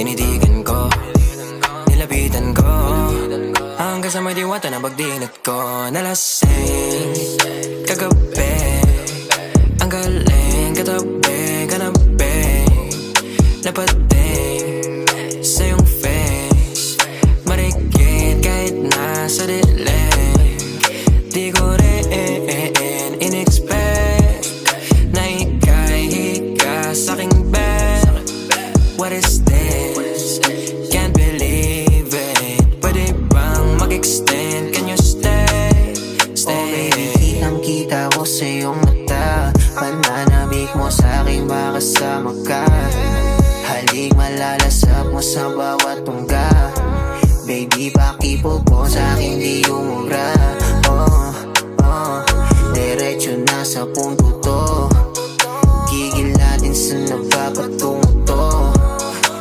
Tinitigan ko, nilapitan ko, hanggang sa may diwata na pagdinat ko. Nalasing kagabi, ang galing katabi, kanabi, napating sa iyong face, marikit kahit nasa dilim. Di ko rin in-expect na ika'y hika sa'king bed. What is this? Can't believe it. Pwede bang mag-extend? Can you stay? Stay. Oh baby, kitang-kita ko sa iyong mata. Pananabik mo sa'king makasama ka. Halik malalasap mo sa bawat tungga. Baby, pakipog mo sa'king di umubra. Diretso na sa punto